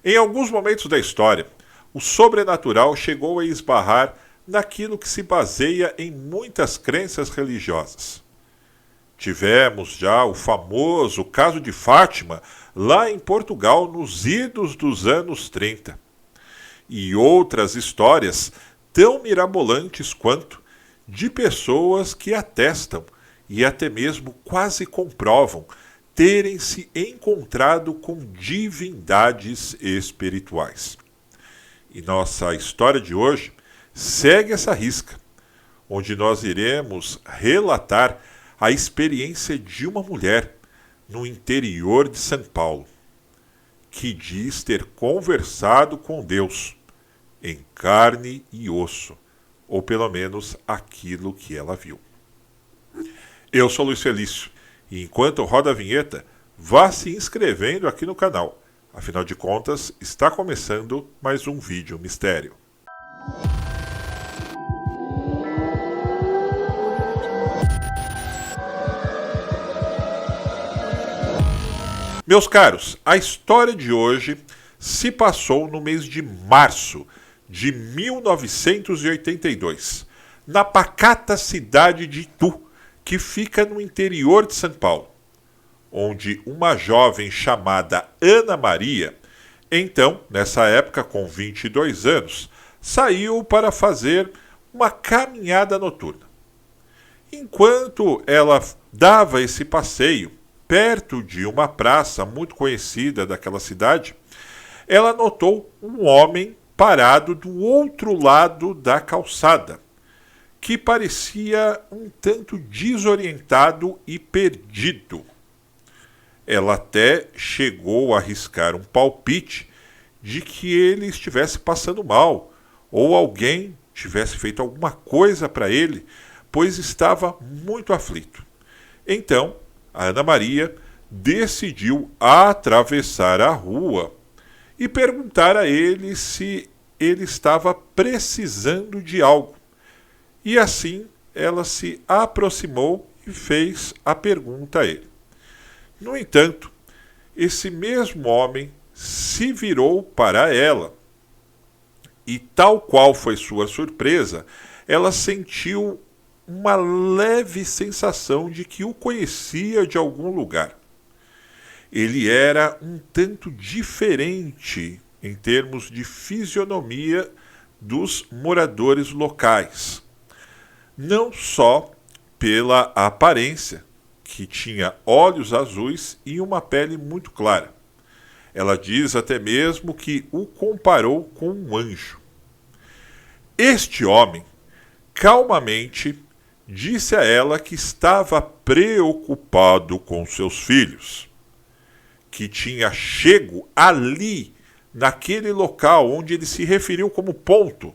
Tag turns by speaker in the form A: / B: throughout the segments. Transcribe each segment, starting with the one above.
A: Em alguns momentos da história, o sobrenatural chegou a esbarrar naquilo que se baseia em muitas crenças religiosas. Tivemos já o famoso caso de Fátima, lá em Portugal, nos idos dos anos 30. E outras histórias tão mirabolantes quanto de pessoas que atestam e até mesmo quase comprovam terem se encontrado com divindades espirituais. E nossa história de hoje segue essa risca, onde nós iremos relatar a experiência de uma mulher no interior de São Paulo, que diz ter conversado com Deus em carne e osso, ou pelo menos aquilo que ela viu. Eu sou Luiz Felício, e enquanto roda a vinheta, vá se inscrevendo aqui no canal. Afinal de contas, está começando mais um vídeo mistério. Meus caros, a história de hoje se passou no mês de março de 1982, na pacata cidade de Itu, que fica no interior de São Paulo, onde uma jovem chamada Ana Maria, então, nessa época com 22 anos, saiu para fazer uma caminhada noturna. Enquanto ela dava esse passeio, perto de uma praça muito conhecida daquela cidade, ela notou um homem parado do outro lado da calçada, que parecia um tanto desorientado e perdido. Ela até chegou a arriscar um palpite de que ele estivesse passando mal, ou alguém tivesse feito alguma coisa para ele, pois estava muito aflito. Então, a Ana Maria decidiu atravessar a rua e perguntar a ele se ele estava precisando de algo. E assim ela se aproximou e fez a pergunta a ele. No entanto, esse mesmo homem se virou para ela e, tal qual foi sua surpresa, ela sentiu uma leve sensação de que o conhecia de algum lugar. Ele era um tanto diferente em termos de fisionomia dos moradores locais. Não só pela aparência, que tinha olhos azuis e uma pele muito clara. Ela diz até mesmo que o comparou com um anjo. Este homem, calmamente, disse a ela que estava preocupado com seus filhos, que tinha chego ali, naquele local onde ele se referiu como ponto,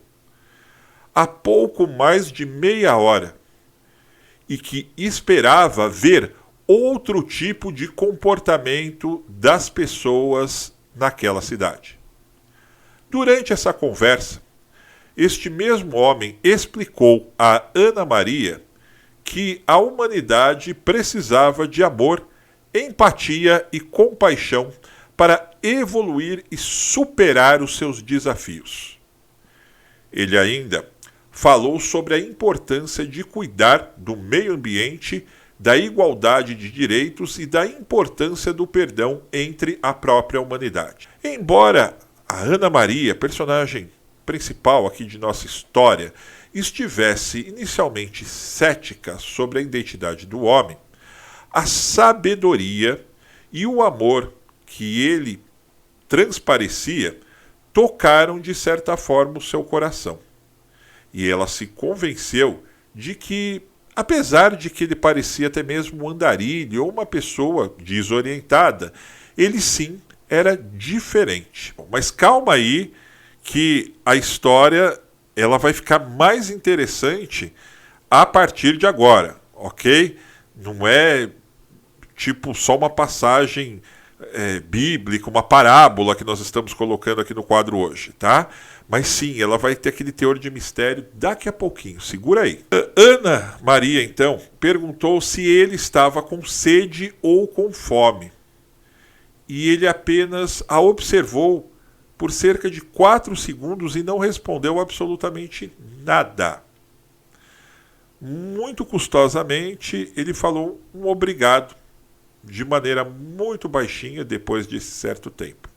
A: há pouco mais de meia hora, e que esperava ver outro tipo de comportamento das pessoas naquela cidade. Durante essa conversa, este mesmo homem explicou a Ana Maria que a humanidade precisava de amor, empatia e compaixão para evoluir e superar os seus desafios. Ele ainda falou sobre a importância de cuidar do meio ambiente, da igualdade de direitos e da importância do perdão entre a própria humanidade. Embora a Ana Maria, personagem principal aqui de nossa história, estivesse inicialmente cética sobre a identidade do homem, a sabedoria e o amor que ele transparecia tocaram de certa forma o seu coração. E ela se convenceu de que, apesar de que ele parecia até mesmo um andarilho ou uma pessoa desorientada, ele sim era diferente. Bom, mas calma aí, que a história ela vai ficar mais interessante a partir de agora, ok? Não é tipo só uma passagem bíblica, uma parábola que nós estamos colocando aqui no quadro hoje, tá? Mas sim, ela vai ter aquele teor de mistério daqui a pouquinho. Segura aí. Ana Maria, então, perguntou se ele estava com sede ou com fome. E ele apenas a observou por cerca de 4 segundos e não respondeu absolutamente nada. Muito custosamente, ele falou um obrigado, de maneira muito baixinha, depois desse certo tempo.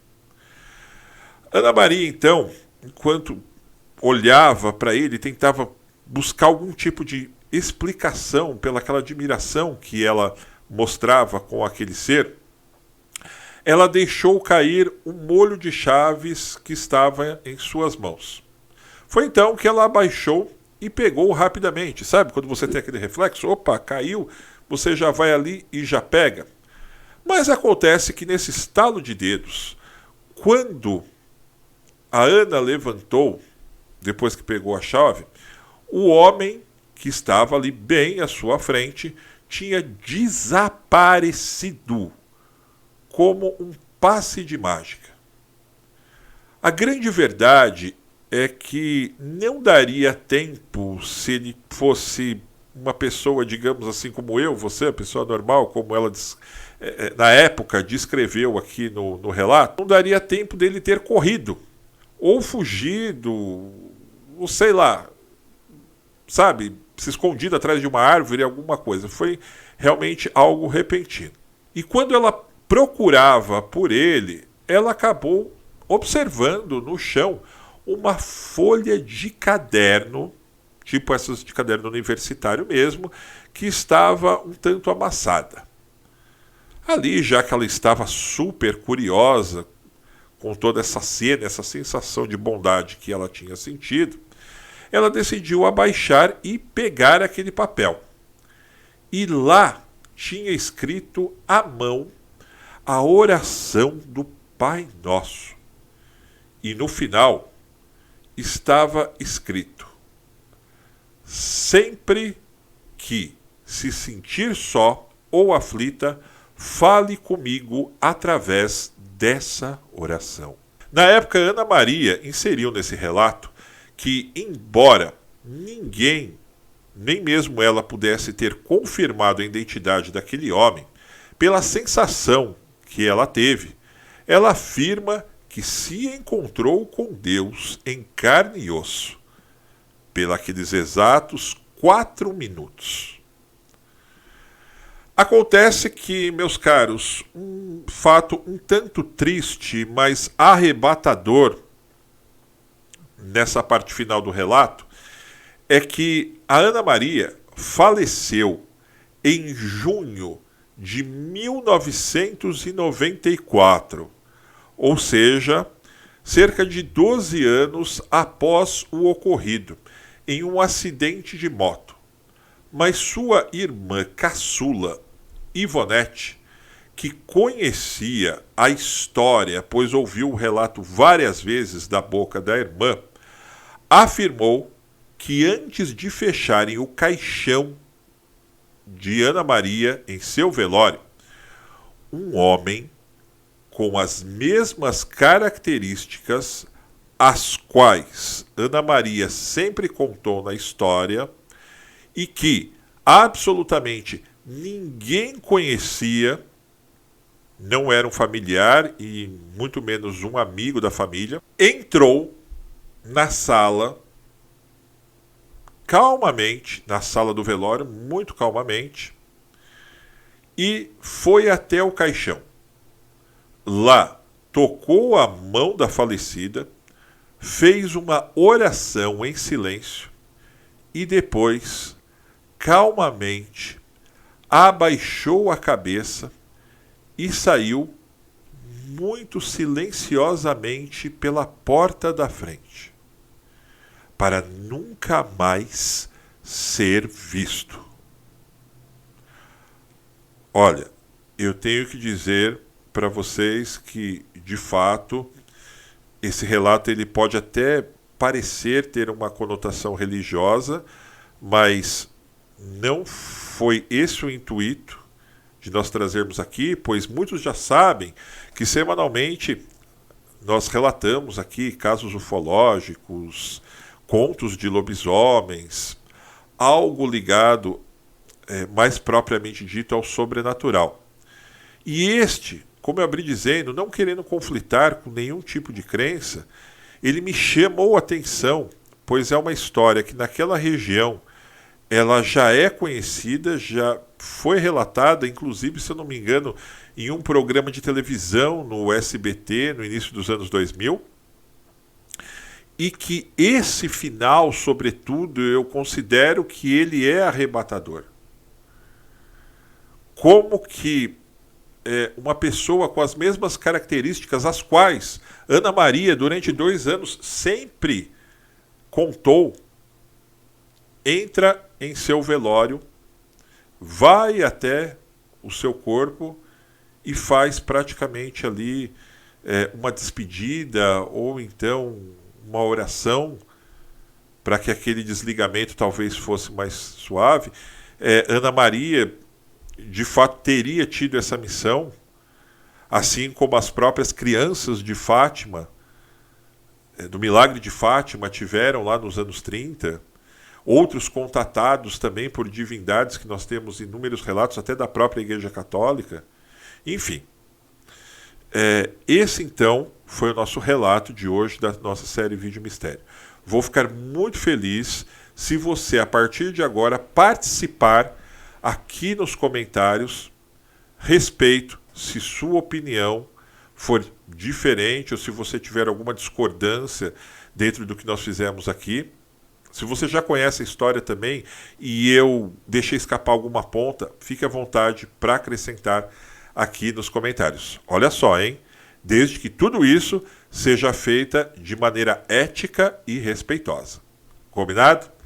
A: Ana Maria, então, enquanto olhava para ele, tentava buscar algum tipo de explicação pelaquela admiração que ela mostrava com aquele ser. Ela deixou cair um molho de chaves que estava em suas mãos. Foi então que ela abaixou e pegou rapidamente. Sabe quando você tem aquele reflexo? Opa, caiu, você já vai ali e já pega. Mas acontece que nesse estalo de dedos, quando a Ana levantou, depois que pegou a chave, o homem que estava ali bem à sua frente tinha desaparecido como um passe de mágica. A grande verdade é que não daria tempo, se ele fosse uma pessoa, digamos assim, como eu, você, a pessoa normal, como ela na época descreveu aqui no relato, não daria tempo dele ter corrido, ou fugido, ou sei lá, sabe, se escondido atrás de uma árvore, alguma coisa. Foi realmente algo repentino. E quando ela procurava por ele, ela acabou observando no chão uma folha de caderno, tipo essas de caderno universitário mesmo, que estava um tanto amassada. Ali, já que ela estava super curiosa com toda essa cena, essa sensação de bondade que ela tinha sentido, ela decidiu abaixar e pegar aquele papel. E lá tinha escrito à mão a oração do Pai Nosso. E no final estava escrito: sempre que se sentir só ou aflita, fale comigo através dessa oração. Na época, Ana Maria inseriu nesse relato que, embora ninguém, nem mesmo ela, pudesse ter confirmado a identidade daquele homem, pela sensação que ela teve, ela afirma que se encontrou com Deus em carne e osso, pelos exatos 4 minutos. Acontece que, meus caros, um fato um tanto triste, mas arrebatador nessa parte final do relato, é que a Ana Maria faleceu em junho de 1994, ou seja, cerca de 12 anos após o ocorrido, em um acidente de moto. Mas sua irmã caçula, Ivonete, que conhecia a história, pois ouviu o relato várias vezes da boca da irmã, afirmou que antes de fecharem o caixão de Ana Maria em seu velório, um homem com as mesmas características as quais Ana Maria sempre contou na história e que absolutamente ninguém conhecia, não era um familiar e muito menos um amigo da família, entrou na sala calmamente, na sala do velório, muito calmamente, e foi até o caixão. Lá, tocou a mão da falecida, fez uma oração em silêncio e depois, calmamente, abaixou a cabeça e saiu muito silenciosamente pela porta da frente, para nunca mais ser visto. Olha, eu tenho que dizer para vocês que, de fato, esse relato ele pode até parecer ter uma conotação religiosa, mas não foi esse o intuito de nós trazermos aqui, pois muitos já sabem que semanalmente nós relatamos aqui casos ufológicos, contos de lobisomens, algo ligado mais propriamente dito ao sobrenatural. E este, como eu abri dizendo, não querendo conflitar com nenhum tipo de crença, ele me chamou a atenção, pois é uma história que naquela região ela já é conhecida, já foi relatada, inclusive, se eu não me engano, em um programa de televisão no SBT, no início dos anos 2000, e que esse final, sobretudo, eu considero que ele é arrebatador. Como que uma pessoa com as mesmas características, as quais Ana Maria, durante 2 anos, sempre contou, entra em seu velório, vai até o seu corpo e faz praticamente ali uma despedida ou então uma oração para que aquele desligamento talvez fosse mais suave. Ana Maria, de fato, teria tido essa missão, assim como as próprias crianças de Fátima, do Milagre de Fátima, tiveram lá nos anos 30, outros contatados também por divindades, que nós temos inúmeros relatos, até da própria Igreja Católica. Enfim, esse então foi o nosso relato de hoje da nossa série Vídeo Mistério. Vou ficar muito feliz se você, a partir de agora, participar aqui nos comentários, respeito se sua opinião for diferente ou se você tiver alguma discordância dentro do que nós fizemos aqui. Se você já conhece a história também e eu deixei escapar alguma ponta, fique à vontade para acrescentar aqui nos comentários. Olha só, hein? Desde que tudo isso seja feita de maneira ética e respeitosa. Combinado?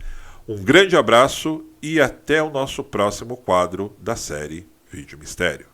A: Um grande abraço e até o nosso próximo quadro da série Vídeo Mistério.